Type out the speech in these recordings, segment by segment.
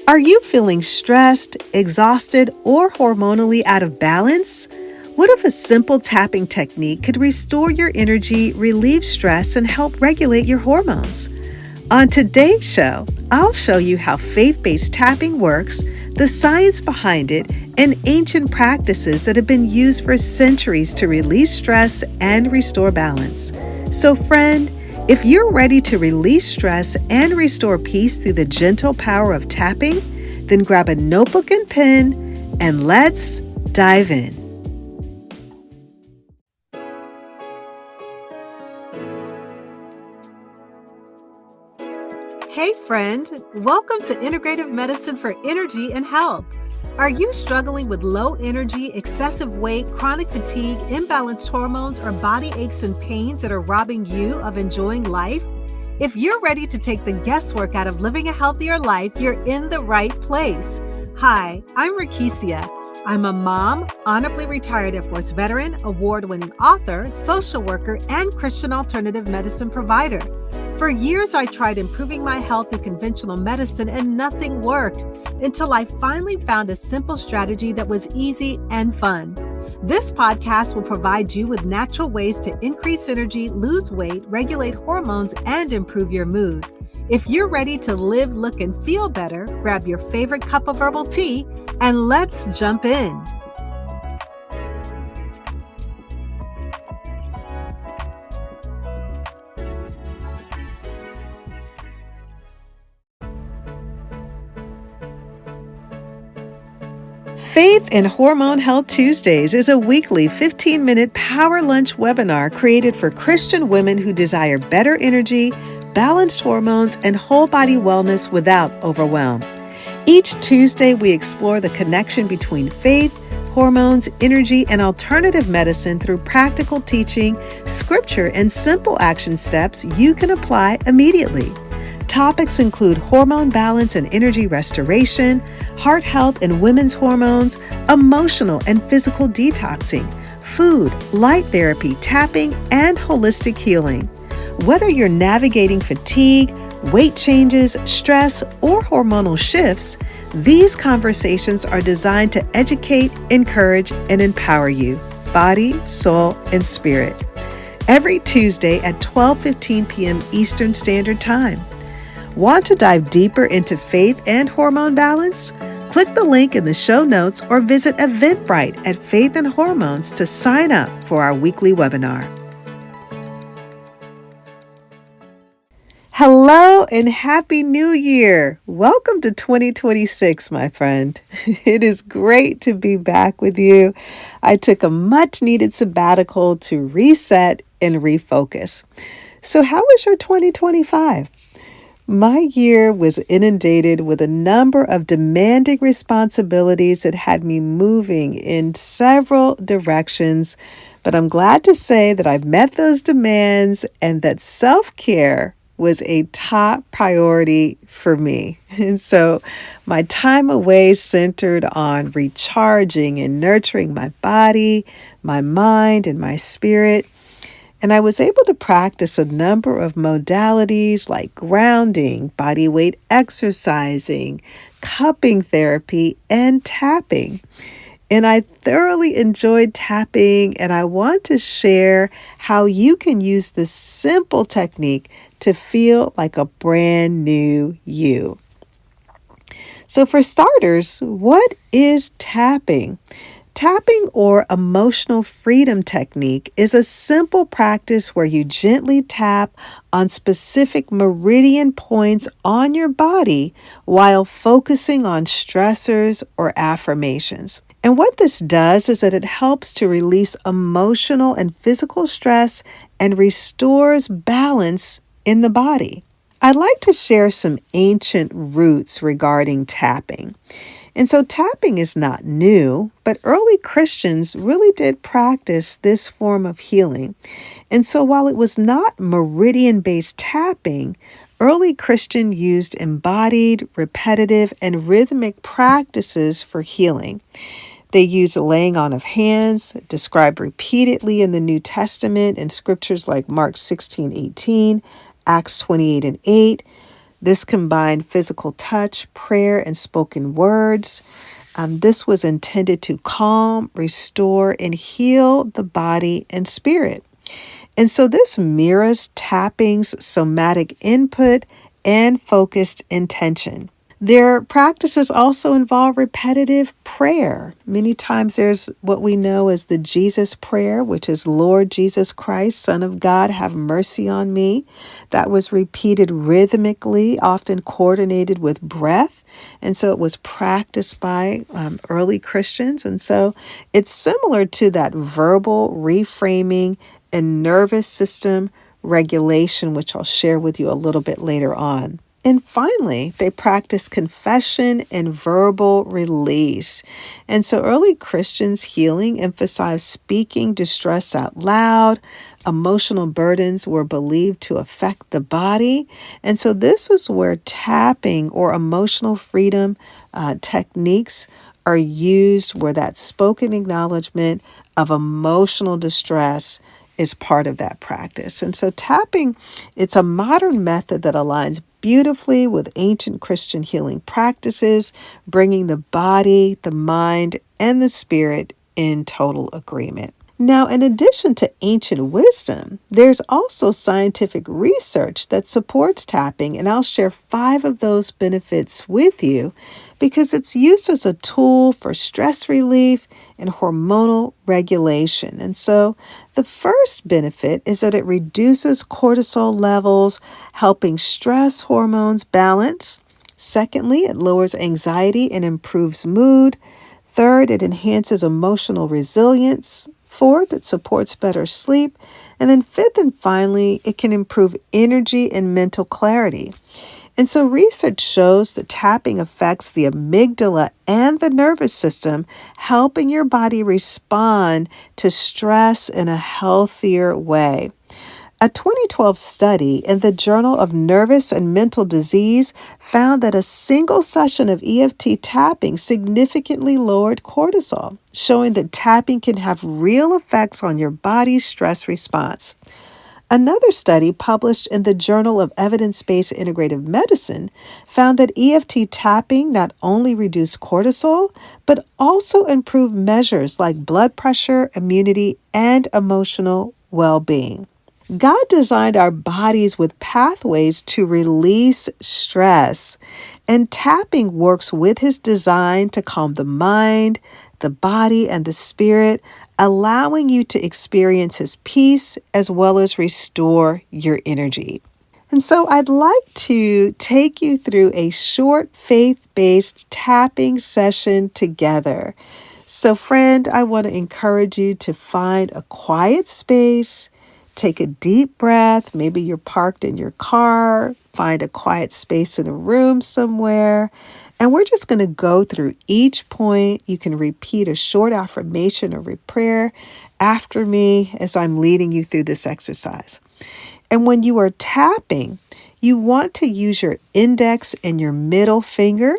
Are you feeling stressed, exhausted, or hormonally out of balance? What if a simple tapping technique could restore your energy, relieve stress, and help regulate your hormones? On today's show, I'll show you how faith-based tapping works, the science behind it, and ancient practices that have been used for centuries to release stress and restore balance. So, friend, if you're ready to release stress and restore peace through the gentle power of tapping, then grab a notebook and pen and let's dive in. Hey friend, welcome to Integrative Medicine for Energy and Health. Are you struggling with low energy, excessive weight, chronic fatigue, imbalanced hormones, or body aches and pains that are robbing you of enjoying life? If you're ready to take the guesswork out of living a healthier life, you're in the right place. Hi, I'm Rakesia. I'm a mom, honorably retired Air Force veteran, award-winning author, social worker, and Christian alternative medicine provider. For years, I tried improving my health through conventional medicine and nothing worked until I finally found a simple strategy that was easy and fun. This podcast will provide you with natural ways to increase energy, lose weight, regulate hormones, and improve your mood. If you're ready to live, look, and feel better, grab your favorite cup of herbal tea and let's jump in. Faith and Hormone Health Tuesdays is a weekly 15-minute power lunch webinar created for Christian women who desire better energy, balanced hormones, and whole body wellness without overwhelm. Each Tuesday, we explore the connection between faith, hormones, energy, and alternative medicine through practical teaching, scripture, and simple action steps you can apply immediately. Topics include hormone balance and energy restoration, heart health and women's hormones, emotional and physical detoxing, food, light therapy, tapping, and holistic healing. Whether you're navigating fatigue, weight changes, stress, or hormonal shifts, these conversations are designed to educate, encourage, and empower you, body, soul, and spirit. Every Tuesday at 12:15 p.m. Eastern Standard Time. Want to dive deeper into faith and hormone balance? Click the link in the show notes or visit Eventbrite at Faith and Hormones to sign up for our weekly webinar. Hello and Happy New Year! Welcome to 2026, my friend. It is great to be back with you. I took a much-needed sabbatical to reset and refocus. So how was your 2025? My year was inundated with a number of demanding responsibilities that had me moving in several directions, but I'm glad to say that I've met those demands and that self-care was a top priority for me. And so my time away centered on recharging and nurturing my body, my mind, and my spirit. And I was able to practice a number of modalities like grounding, body weight exercising, cupping therapy, and tapping. And I thoroughly enjoyed tapping, and I want to share how you can use this simple technique to feel like a brand new you. So for starters, what is tapping? Tapping or emotional freedom technique is a simple practice where you gently tap on specific meridian points on your body while focusing on stressors or affirmations. And what this does is that it helps to release emotional and physical stress and restores balance in the body. I'd like to share some ancient roots regarding tapping. And so tapping is not new, but early Christians really did practice this form of healing. And so while it was not meridian-based tapping, early Christians used embodied, repetitive, and rhythmic practices for healing. They used the laying on of hands, described repeatedly in the New Testament in scriptures like Mark 16:18, Acts 28:8, This combined physical touch, prayer, and spoken words. This was intended to calm, restore, and heal the body and spirit. And so this mirrors tapping's somatic input and focused intention. Their practices also involve repetitive prayer. Many times there's what we know as the Jesus prayer, which is, Lord Jesus Christ, Son of God, have mercy on me. That was repeated rhythmically, often coordinated with breath. And so it was practiced by early Christians. And so it's similar to that verbal reframing and nervous system regulation, which I'll share with you a little bit later on. And finally, they practice confession and verbal release. And so early Christians' healing emphasized speaking distress out loud. Emotional burdens were believed to affect the body. And so this is where tapping or emotional freedom techniques are used, where that spoken acknowledgement of emotional distress is part of that practice. And so tapping, it's a modern method that aligns beautifully with ancient Christian healing practices, bringing the body, the mind, and the spirit in total agreement. Now, in addition to ancient wisdom, there's also scientific research that supports tapping, and I'll share 5 of those benefits with you because it's used as a tool for stress relief and hormonal regulation. And so the first benefit is that it reduces cortisol levels, helping stress hormones balance. Secondly, it lowers anxiety and improves mood. Third, it enhances emotional resilience. Fourth, it supports better sleep. And then fifth and finally, it can improve energy and mental clarity. And so research shows that tapping affects the amygdala and the nervous system, helping your body respond to stress in a healthier way. A 2012 study in the Journal of Nervous and Mental Disease found that a single session of EFT tapping significantly lowered cortisol, showing that tapping can have real effects on your body's stress response. Another study published in the Journal of Evidence-Based Integrative Medicine found that EFT tapping not only reduced cortisol, but also improved measures like blood pressure, immunity, and emotional well-being. God designed our bodies with pathways to release stress, and tapping works with his design to calm the mind, the body, and the spirit, allowing you to experience his peace as well as restore your energy. And so I'd like to take you through a short faith-based tapping session together. So friend, I want to encourage you to find a quiet space. Take a deep breath. Maybe you're parked in your car. Find a quiet space in a room somewhere. And we're just going to go through each point. You can repeat a short affirmation or prayer after me as I'm leading you through this exercise. And when you are tapping, you want to use your index and your middle finger.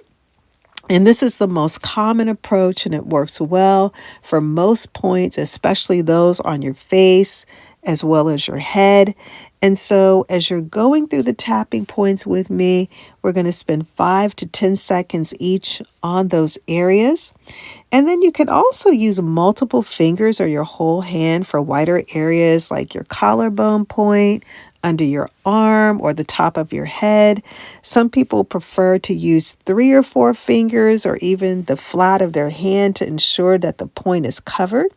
And this is the most common approach, and it works well for most points, especially those on your face as well as your head. And so as you're going through the tapping points with me, we're going to spend 5 to 10 seconds each on those areas. And then you can also use multiple fingers or your whole hand for wider areas like your collarbone point, under your arm, or the top of your head. Some people prefer to use 3 or 4 fingers or even the flat of their hand to ensure that the point is covered.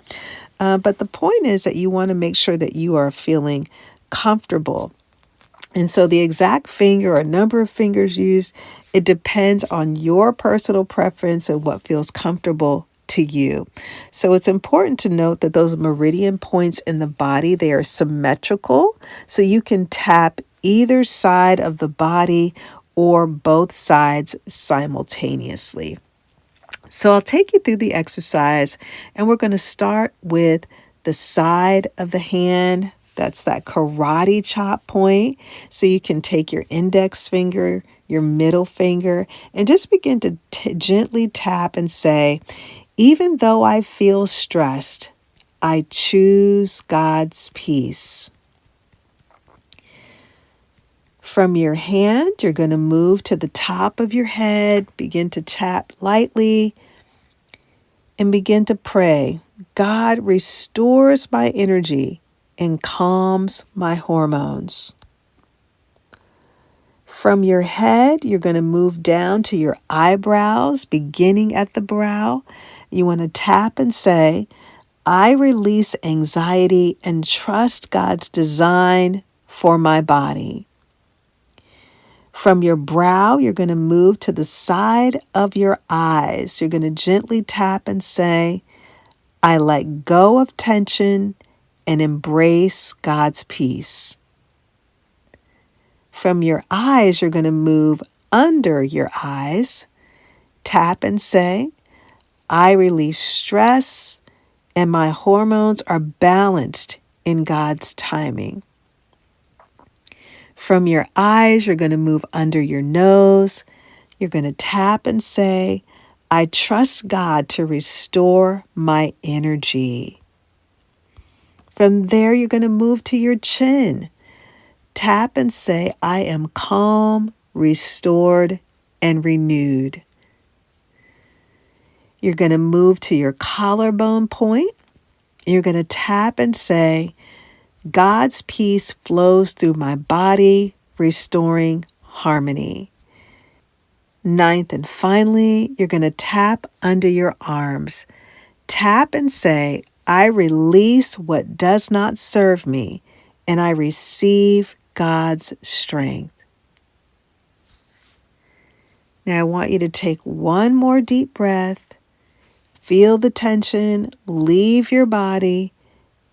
But the point is that you want to make sure that you are feeling comfortable. And so the exact finger or number of fingers used, it depends on your personal preference and what feels comfortable to you. So it's important to note that those meridian points in the body, they are symmetrical. So you can tap either side of the body or both sides simultaneously. So I'll take you through the exercise, and we're going to start with the side of the hand. That's that karate chop point. So you can take your index finger, your middle finger, and just begin to gently tap and say, even though I feel stressed, I choose God's peace. From your hand, you're going to move to the top of your head, begin to tap lightly, and begin to pray. God restores my energy and calms my hormones. From your head, you're going to move down to your eyebrows, beginning at the brow. You want to tap and say, I release anxiety and trust God's design for my body. From your brow, you're going to move to the side of your eyes. You're going to gently tap and say, I let go of tension and embrace God's peace. From your eyes, you're going to move under your eyes. Tap and say, I release stress and my hormones are balanced in God's timing. From your eyes, you're going to move under your nose. You're going to tap and say, I trust God to restore my energy. From there, you're going to move to your chin. Tap and say, I am calm, restored, and renewed. You're going to move to your collarbone point. You're going to tap and say, God's peace flows through my body, restoring harmony. Ninth and finally, you're going to tap under your arms. Tap and say, I release what does not serve me, and I receive God's strength. Now I want you to take one more deep breath. Feel the tension leave your body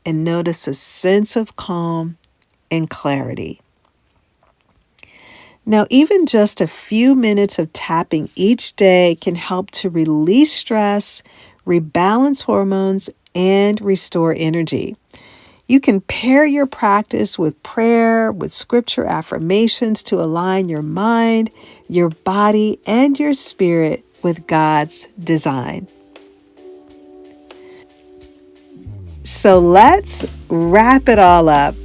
and notice a sense of calm and clarity. Now, even just a few minutes of tapping each day can help to release stress, rebalance hormones, and restore energy. You can pair your practice with prayer, with scripture affirmations to align your mind, your body, and your spirit with God's design. So let's wrap it all up.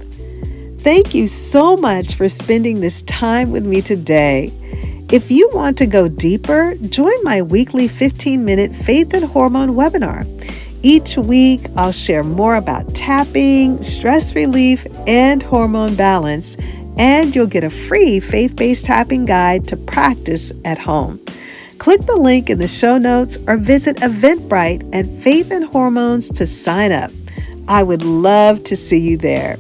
Thank you so much for spending this time with me today. If you want to go deeper, join my weekly 15-minute Faith and Hormone webinar. Each week, I'll share more about tapping, stress relief, and hormone balance, and you'll get a free faith-based tapping guide to practice at home. Click the link in the show notes or visit Eventbrite at Faith and Hormones to sign up. I would love to see you there.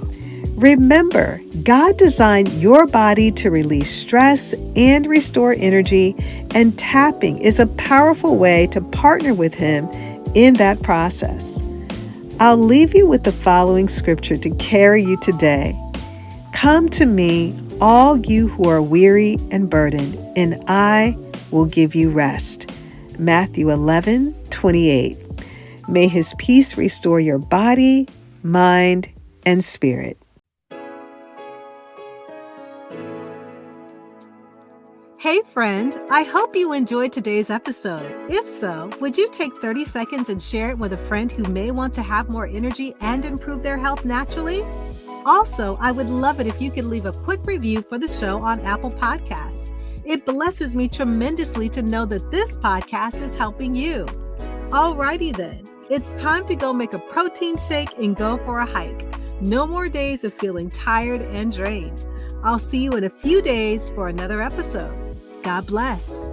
Remember, God designed your body to release stress and restore energy, and tapping is a powerful way to partner with Him in that process. I'll leave you with the following scripture to carry you today. Come to me, all you who are weary and burdened, and I will give you rest. Matthew 11:28. May His peace restore your body, mind, and spirit. Hey friend, I hope you enjoyed today's episode. If so, would you take 30 seconds and share it with a friend who may want to have more energy and improve their health naturally? Also, I would love it if you could leave a quick review for the show on Apple Podcasts. It blesses me tremendously to know that this podcast is helping you. Alrighty then, it's time to go make a protein shake and go for a hike. No more days of feeling tired and drained. I'll see you in a few days for another episode. God bless.